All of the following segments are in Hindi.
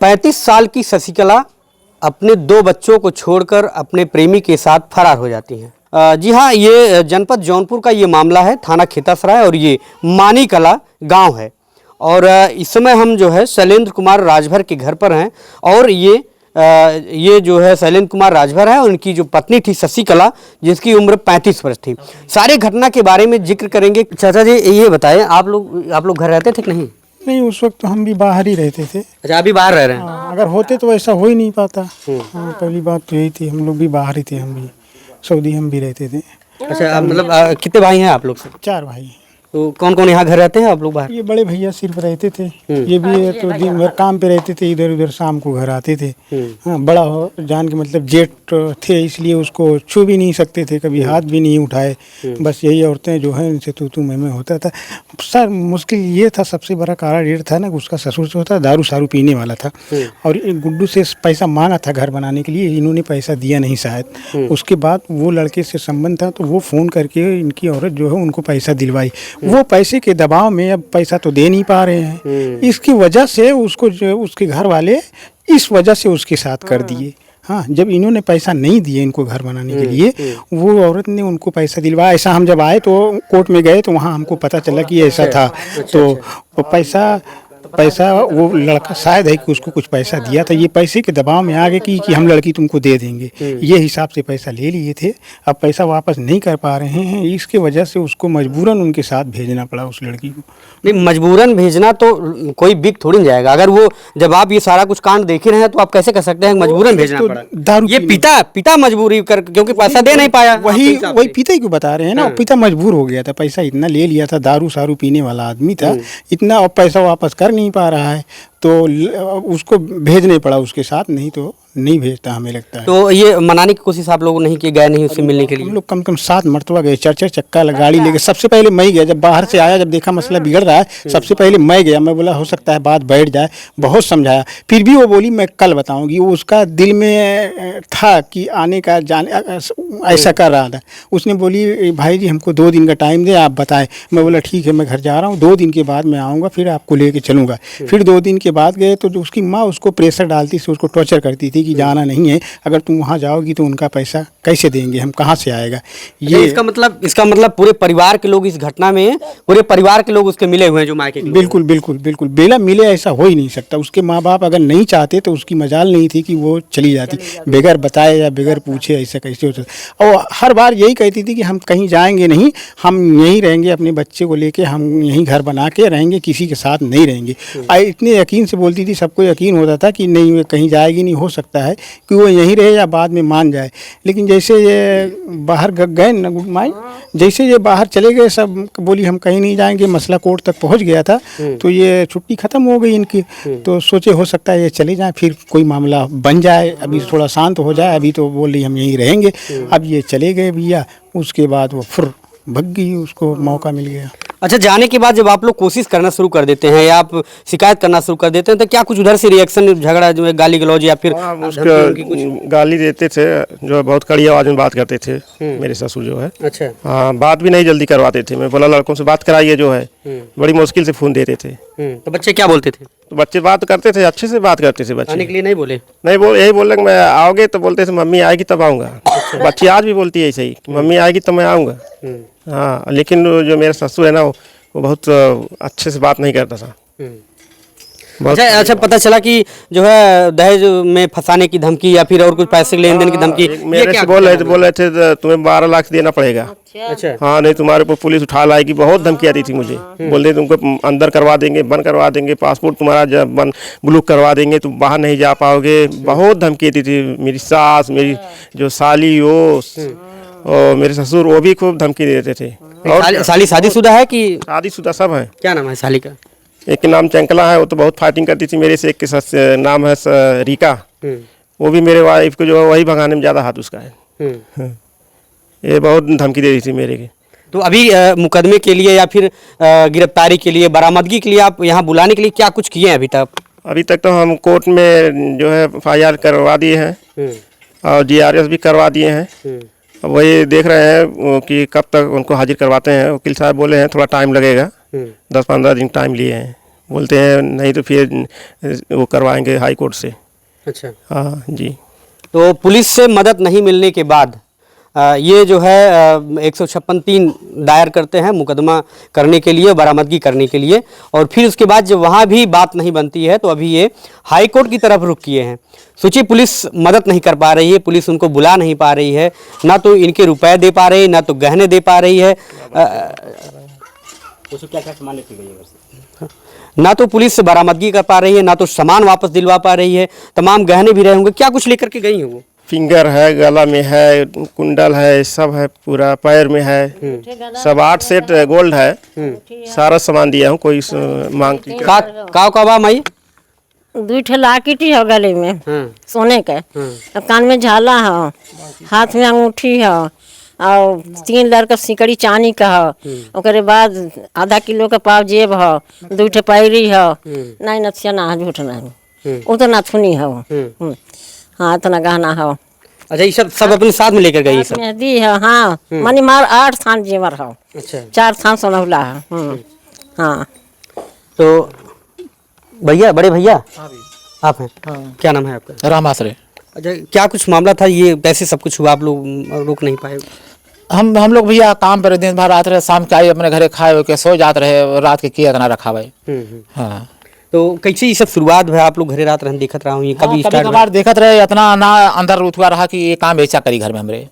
35 साल की शशिकला अपने 2 बच्चों को छोड़कर अपने प्रेमी के साथ फरार हो जाती हैं। जी हाँ, ये जनपद जौनपुर का ये मामला है, थाना खेतासराय और ये मानी कला गांव है। और इस समय हम जो है शैलेंद्र कुमार राजभर के घर पर हैं और ये जो है शैलेंद्र कुमार राजभर है, उनकी जो पत्नी थी शशिकला जिसकी उम्र 35 वर्ष थी। सारे घटना के बारे में जिक्र करेंगे। चाचा जी ये बताएं, आप लोग घर रहते थे कि नहीं? नहीं, उस वक्त तो हम भी बाहर ही रहते थे। अच्छा, अभी बाहर रह रहे हैं? अगर होते तो ऐसा हो ही नहीं पाता। हाँ, पहली बात तो यही थी, हम लोग भी बाहर ही थे, हम भी सऊदी हम भी रहते थे। अच्छा, मतलब कितने भाई हैं आप लोग? 4 भाई। तो कौन कौन यहाँ घर रहते हैं आप लोग बाहर? ये बड़े भैया सिर्फ रहते थे, ये भी तो दिन भर काम पे रहते थे, इधर उधर शाम को घर आते थे। हाँ, बड़ा हो जान के मतलब जेठ थे, इसलिए उसको छू भी नहीं सकते थे, कभी हाथ भी नहीं उठाए। बस यही औरतें जो है इनसे तू मैं होता था। सर मुश्किल ये था, सबसे बड़ा कारण ये था ना, उसका ससुर जो था दारू सारू पीने वाला था और गुड्डू से पैसा मांगा था घर बनाने के लिए, इन्होंने पैसा दिया नहीं शायद। उसके बाद वो लड़के से संबंध था तो वो फ़ोन करके इनकी औरत जो है उनको पैसा दिलवाई। वो पैसे के दबाव में अब पैसा तो दे नहीं पा रहे हैं, इसकी वजह से उसको जो उसके घर वाले इस वजह से उसके साथ कर दिए। हाँ, जब इन्होंने पैसा नहीं दिए इनको घर बनाने के लिए, वो औरत ने उनको पैसा दिलवाया। ऐसा हम जब आए तो कोर्ट में गए तो वहाँ हमको पता चला कि ऐसा था। तो पैसा वो लड़का शायद है कि उसको कुछ पैसा दिया था, ये पैसे के दबाव में आ गए कि हम लड़की तुमको दे देंगे, ये हिसाब से पैसा ले लिए थे। अब पैसा वापस नहीं कर पा रहे हैं, इसके वजह से उसको मजबूरन उनके साथ भेजना पड़ा उस लड़की को। नहीं, मजबूरन भेजना तो कोई बिक थोड़ी नहीं जाएगा। अगर वो जब आप ये सारा कुछ कांड देखे रहे हैं तो आप कैसे कह सकते हैं मजबूरन भेजना तो पड़ा? दारू ये पिता मजबूरी कर, क्योंकि पैसा दे नहीं पाया। वही पिता ही को बता रहे हैं ना, पिता मजबूर हो गया था, पैसा इतना ले लिया था, दारू सारू पीने वाला आदमी था इतना, और पैसा वापस कर नहीं पा रहा है तो उसको भेजने पड़ा उसके साथ, नहीं तो नहीं भेजता हमें लगता है। तो ये मनाने की कोशिश आप लोग नहीं किए, गए नहीं उससे मिलने के लिए? हम लोग कम 7 मरतबा गए, 4 चक्का गाड़ी लेके। सबसे पहले मैं गया, जब बाहर से आया, जब देखा मसला बिगड़ रहा है, सबसे पहले मैं गया। मैं बोला हो सकता है बात बैठ जाए, बहुत समझाया, फिर भी वो बोली मैं कल बताऊंगी। वो उसका दिल में था कि आने का जाने ऐसा कर रहा था। उसने बोली भाई जी हमको 2 दिन का टाइम दे, आप बताएं। मैं बोला ठीक है, मैं घर जा रहा हूँ, 2 दिन के बाद मैं आऊँगा, फिर आपको लेके चलूँगा। फिर 2 दिन के बाद गए तो जो उसकी माँ उसको प्रेशर डालती थी, उसको टॉर्चर करती थी कि जाना नहीं है, अगर तुम वहाँ जाओगी तो उनका पैसा कैसे देंगे, हम कहाँ से आएगा। ये इसका मतलब पूरे परिवार के लोग इस घटना में, पूरे परिवार के लोग उसके मिले हुए हैं जो मायके के लोग। बिल्कुल बेला मिले, ऐसा हो ही नहीं सकता। उसके माँ बाप अगर नहीं चाहते तो उसकी मजाल नहीं थी कि वो चली जाती बगैर बताए या बगैर पूछे, ऐसा कैसे हो सकता। और हर बार यही कहती थी कि हम कहीं जाएंगे नहीं, हम यहीं रहेंगे, अपने बच्चे को लेके हम यहीं घर बना के रहेंगे, किसी के साथ नहीं रहेंगे। इतने यकीन से बोलती थी, सबको यकीन होता था कि नहीं वो कहीं जाएगी नहीं, हो सकता है कि वो यहीं रहे या बाद में मान जाए। लेकिन जैसे ये बाहर गए न गुड माई, जैसे ये बाहर चले गए, सब बोली हम कहीं नहीं जाएंगे, मसला कोर्ट तक पहुंच गया था, तो ये छुट्टी ख़त्म हो गई इनकी। तो सोचे हो सकता है ये चले जाएं, फिर कोई मामला बन जाए, अभी थोड़ा शांत हो जाए, अभी तो बोल रही हम यहीं रहेंगे। अब ये चले गए भैया, उसके बाद वो फिर भग गई, उसको मौका मिल गया। अच्छा, जाने के बाद जब आप लोग कोशिश करना शुरू कर देते हैं या आप शिकायत करना शुरू कर देते हैं तो क्या कुछ उधर से रिएक्शन, झगड़ा जो है, गाली गलौज या फिर उसको गाली देते थे, जो बहुत कड़ी आवाज में बात करते थे मेरे ससुर जो है। अच्छा। हाँ, बात भी नहीं जल्दी करवाते थे। मैं बोला लड़कों से बात कराइए जो है, बड़ी मुश्किल से फोन देते थे। तो बच्चे क्या बोलते थे? तो बच्चे बात करते थे, अच्छे से बात करते थे बच्चे। आने के लिए नहीं बोले? नहीं यही बोल रहे मैं आओगे तो बोलते थे मम्मी आएगी तब आऊँगा। बच्ची आज भी बोलती है ऐसे ही, मम्मी आएगी तब मैं आऊँगा। हाँ, लेकिन जो मेरा ससुर है ना वो बहुत अच्छे से बात नहीं करता था। अच्छा, पता चला कि जो है दहेज में फंसाने की धमकी या फिर और कुछ पैसे लेन देन की धमकी मेरे से बोल रहे थे तुम्हें 12 लाख देना पड़ेगा। अच्छा। हाँ, नहीं तुम्हारे ऊपर पुलिस उठा लाएगी, बहुत धमकी आती थी मुझे। बोलते तुमको अंदर करवा देंगे, बंद करवा देंगे, पासपोर्ट तुम्हारा जब ब्लॉक करवा देंगे, तुम बाहर नहीं जा पाओगे, बहुत धमकी आती थी। मेरी सास, मेरी जो साली वो और मेरे ससुर, वो भी खूब धमकी देते थे। और साली शादीशुदा है कि? शादीशुदा सब है। क्या नाम है साली का? एक के नाम चंकला है, वो तो बहुत फाइटिंग करती थी मेरे से। एक के साथ नाम है रीका, वो भी मेरे वाइफ को जो है वही भगाने में ज़्यादा हाथ उसका है। ये बहुत धमकी दे रही थी मेरे के। तो अभी मुकदमे के लिए या फिर गिरफ्तारी के लिए, बरामदगी के लिए आप यहाँ बुलाने के लिए क्या कुछ किए हैं अभी तक? अभी तक तो हम कोर्ट में जो है FIR करवा दिए हैं और DRS भी करवा दिए हैं। अब वही देख रहे हैं कि कब तक उनको हाजिर करवाते हैं। वकील साहब बोले हैं थोड़ा टाइम लगेगा, 10-15 दिन टाइम लिए हैं। बोलते हैं नहीं तो फिर वो करवाएंगे हाई कोर्ट से। अच्छा, हाँ जी। तो पुलिस से मदद नहीं मिलने के बाद ये जो है 156(3) दायर करते हैं मुकदमा करने के लिए, बरामदगी करने के लिए। और फिर उसके बाद जब वहाँ भी बात नहीं बनती है तो अभी ये हाई कोर्ट की तरफ रुख किए हैं। सोचिए, पुलिस मदद नहीं कर पा रही है, पुलिस उनको बुला नहीं पा रही है, ना तो इनके रुपए दे पा रही है, ना तो गहने दे पा रही है, क्या सामान लेती गई है, ना तो पुलिस से बरामदगी कर पा रही है, ना तो सामान वापस दिलवा पा रही है। तमाम गहने भी रहे होंगे, क्या कुछ लेकर के गई है वो? फिंगर है, गला में है, कुंडल है, सब है, पूरा पैर में है, सब 8 सेट गोल्ड है, सारा सामान दिया हूँ। कोई मांग की का बा माई? 2 ठे लाकिटी है गले में सोने के, कान में झाला है, हाथ में अंगूठी है, और 3 लड़का सिकड़ी चांदी का है। ओकरे बाद आधा किलो का पाव जेब है, 2 ठे पैरी है, नहीं नथिया ना झूठ नहीं, वो तो नाथुनी है। हाँ, इतना गहना है। अच्छा, ये सब अपने साथ में लेकर गई सब? मेहंदी है, हाँ, मनी मार 8 थान जेवर है। अच्छा, 4 थान सोनहुला है। हाँ, तो भैया, बड़े भैया आप हैं? हाँ। क्या नाम है आपका? राम आश्रय। अच्छा, क्या कुछ मामला था, ये कैसे सब कुछ हुआ, आप लोग रोक नहीं पाए? हम लोग भैया काम पर दिन भर रात रहे, शाम के आई अपने घरे खाए के सो जाते रहे, रात के किया इतना रखा भाई। हाँ, तो कैसे ये सब शुरुआत है? आप लोग घरे रात रहने देखत रहा हूँ, ये कभी कभी कभार देखत रहे, इतना ना अंदर उठवा रहा कि ये काम ऐसा करी घर में हमरे।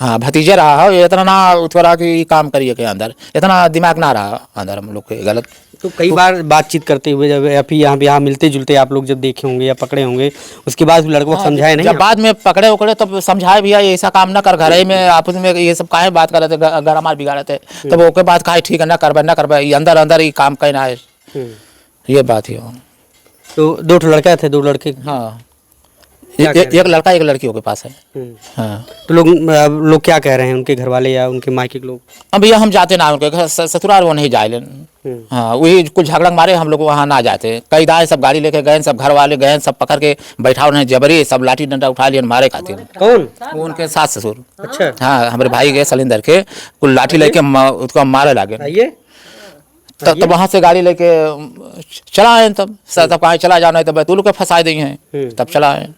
हाँ, भतीजे रहा हो, इतना ना उठवा रहा कि ये काम करिए के अंदर, इतना दिमाग ना रहा अंदर हम लोग के गलत। तो कई बार बातचीत करते हुए जब या फिर यहाँ मिलते जुलते आप लोग जब देखे होंगे या पकड़े होंगे, उसके बाद लड़कों को समझाए नहीं? जब बाद में पकड़े उकड़े तब समझाए भैया ऐसा काम न कर, घर में आपस में ये सब काहे बात कर रहे थे, घर हमारे बिगाड़े थे, तब ओके बात कहा ठीक है ना करबे ये अंदर अंदर ये काम कहना है, ये बात है। तो 2 लड़का थे, 2 लड़के? हाँ, एक लड़का एक लड़कियों के पास है। हाँ, तो लोग क्या कह रहे हैं, उनके घर वाले या उनके मायके के लोग? अब भैया हम जाते ना उनके घर, ससुराल वो नहीं जाए। हाँ, वही कुछ झगड़ा मारे हम लोग वहाँ ना जाते। कई दाए सब गाड़ी लेके गए, सब घर वाले गए, सब पकड़ के बैठा उन्हें जबरी, सब लाठी डंडा उठा लिए मारे खातिर। कौन? वो उनके सास ससुर। अच्छा, हाँ, हमारे भाई गए सलिंदर के, कुल लाठी लेके उसको मारे लगे। तब वहाँ से गाड़ी लेके चला आए, तब कहाँ चला जाना है, तब तू लोग के फंसा देंगे हैं, तब चला आए।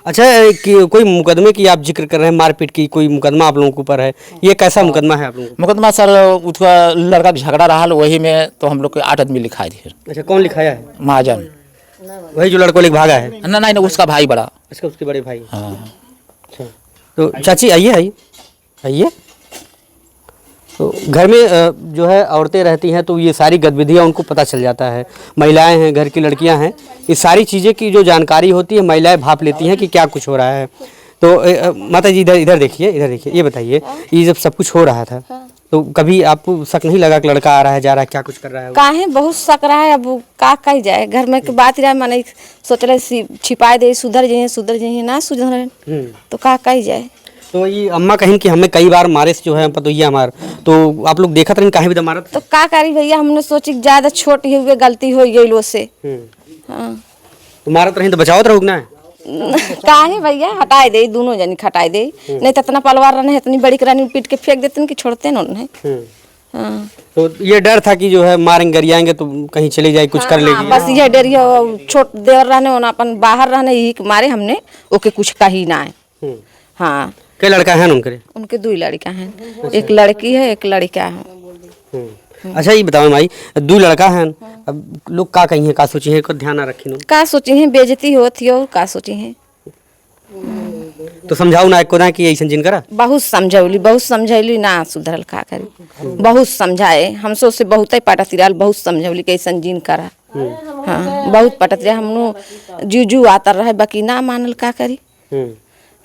अच्छा, कोई मुकदमे की आप जिक्र कर रहे हैं, मारपीट की कोई मुकदमा आप लोगों के ऊपर है, ये कैसा मुकदमा है आप लोगों को? मुकदमा सर उसका लड़का का झगड़ा रहा, वही में तो हम लोग के 8 आदमी लिखाए थे। अच्छा, कौन लिखाया है? महाजन, वही जो लड़कों लेके भागा है? नहीं, उसका भाई बड़ा। अच्छा, उसके बड़े भाई। हाँ। अच्छा, तो चाची आइए। तो घर में जो है औरतें रहती हैं, तो ये सारी गतिविधियाँ उनको पता चल जाता है। महिलाएं हैं, घर की लड़कियां हैं, ये सारी चीज़ें की जो जानकारी होती है महिलाएं भाप लेती हैं कि क्या कुछ हो रहा है। तो माता जी इधर देखिए, ये बताइए, ये जब सब कुछ हो रहा था तो कभी आपको शक नहीं लगा कि लड़का आ रहा है, जा रहा है, क्या कुछ कर रहा है? काहे बहुत शक रहा है। अब का कही जाए, घर में के बात रहा, मैंने सोच रहे छिपाए दे, सुधर जाइए ना सुधर, तो का कही जाए। तो ये अम्मा कहीं कि हमें कई बार मारे से जो है पतोहिया हमार, तो आप लोग देखा था काहे भी मारा? तो का करी भैया, हमने सोची ज्यादा छोटी हुई गलती हो गई लो से। हाँ, तो मारत रही तो बचावत रहोगे ना? काहे भैया, हटाए दे, दोनों जनी हटाए दे, नहीं तो इतना पलवार रहने इतनी बड़ी करानी पीट के फेंक देते कि छोड़ते ना उन्हें। हाँ, तो ये डर था कि जो है मारेंगे गरियाएंगे तो कहीं चले जाए, कुछ कर लेगी। बस ये डर छोट देवर रहने अपन बाहर रहने यही मारे हमने, ओके कुछ कही ना है। हाँ, कई लड़का है उनके 2 लड़का हैं, एक लड़की है एक लड़का है। अच्छा, ये बताओ माई, 2 लड़का हैं, अब लोग का कहीं है, का सोची है, कुछ ध्यान ना रखी नो? का सोची है, बेइज्जती होती हो, का सोची है। तो समझाओ ना एको ना कि ऐसा जिन करा? बहुत समझौली ना सुधरल, का करी, बहुत समझाए, हमसे उससे बहुत ही पटत रहा, बहुत समझौली कि ऐसा जिन करा। हाँ, बहुत पटत रहा, हम जूजू आता रहे, बाकी ना मानल, का करी।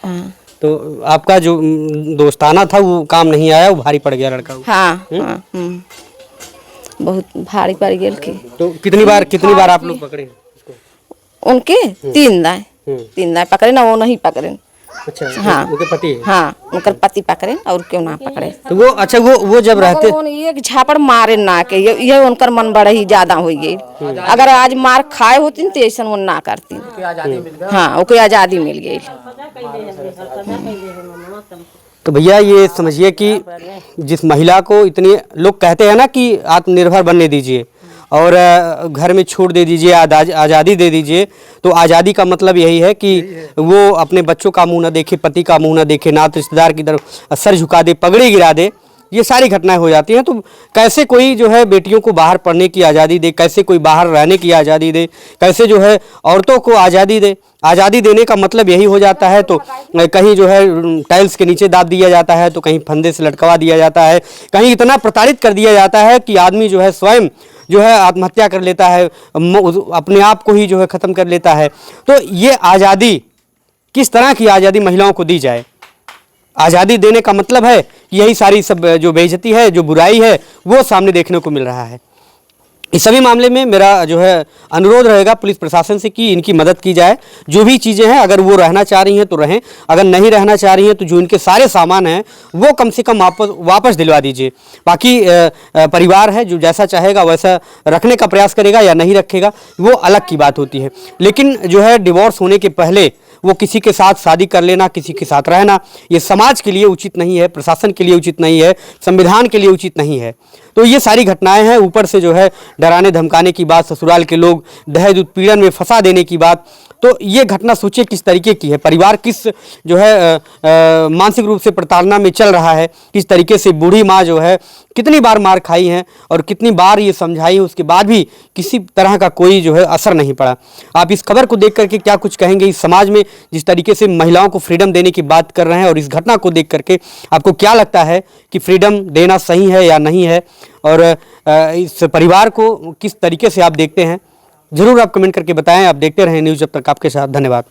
हाँ, तो आपका जो दोस्ताना था वो काम नहीं आया, वो भारी पड़ गया लड़का? हाँ, बहुत भारी पड़ गया की। तो कितनी बार आप लोग पकड़े उनके? 3 दाए पकड़े ना, वो नहीं पकड़े। अच्छा, हाँ, उनके पति? हाँ, उनकर पति पकड़े और क्यों ना पकड़े। तो वो अच्छा वो जब रहते एक झापड़ मारे ना के ये उनकर मन बड़ा ही ज्यादा हो गई। अगर आज मार खाए होती तो ऐसा वो ना करती। हाँ, ओके आजादी मिल गई। तो भैया ये समझिए कि जिस महिला को इतनी लोग कहते हैं ना कि आत्मनिर्भर बनने दीजिए, और घर में छोड़ दे दीजिए, आज़ादी दे दीजिए। तो आज़ादी का मतलब यही है कि वो अपने बच्चों का मुंह ना देखे, पति का मुंह ना देखे, नात रिश्तेदार की तरफ सर झुका दे, पगड़ी गिरा दे, ये सारी घटनाएं हो जाती हैं। तो कैसे कोई जो है बेटियों को बाहर पढ़ने की आज़ादी दे, कैसे कोई बाहर रहने की आज़ादी दे, कैसे जो है औरतों को आज़ादी दे। आज़ादी देने का मतलब यही हो जाता है, तो कहीं जो है टाइल्स के नीचे दाब दिया जाता है, तो कहीं फंदे से लटकवा दिया जाता है, कहीं इतना प्रताड़ित कर दिया जाता है कि आदमी जो है स्वयं जो है आत्महत्या कर लेता है, अपने आप को ही जो है ख़त्म कर लेता है। तो ये आज़ादी, किस तरह की आज़ादी महिलाओं को दी जाए? आज़ादी देने का मतलब है यही सारी सब जो बेइज्जती है, जो बुराई है, वो सामने देखने को मिल रहा है। इस सभी मामले में मेरा जो है अनुरोध रहेगा पुलिस प्रशासन से कि इनकी मदद की जाए। जो भी चीज़ें हैं, अगर वो रहना चाह रही हैं तो रहें, अगर नहीं रहना चाह रही हैं तो जो इनके सारे सामान हैं वो कम से कम वापस दिलवा दीजिए। बाकी परिवार है जो जैसा चाहेगा वैसा रखने का प्रयास करेगा या नहीं रखेगा, वो अलग की बात होती है। लेकिन जो है डिवोर्स होने के पहले वो किसी के साथ शादी कर लेना, किसी के साथ रहना, ये समाज के लिए उचित नहीं है, प्रशासन के लिए उचित नहीं है, संविधान के लिए उचित नहीं है। तो ये सारी घटनाएं हैं। ऊपर से जो है डराने धमकाने की बात, ससुराल के लोग दहेज उत्पीड़न में फंसा देने की बात, तो ये घटना सोचिए किस तरीके की है। परिवार किस जो है मानसिक रूप से प्रताड़ना में चल रहा है, किस तरीके से बूढ़ी माँ जो है कितनी बार मार खाई है और कितनी बार ये समझाई है, उसके बाद भी किसी तरह का कोई जो है असर नहीं पड़ा। आप इस खबर को देख करके क्या कुछ कहेंगे? इस समाज में जिस तरीके से महिलाओं को फ्रीडम देने की बात कर रहे हैं और इस घटना को देख करके आपको क्या लगता है कि फ्रीडम देना सही है या नहीं है? और इस परिवार को किस तरीके से आप देखते हैं? ज़रूर आप कमेंट करके बताएं। आप देखते रहें न्यूज़ जब तक आपके साथ। धन्यवाद।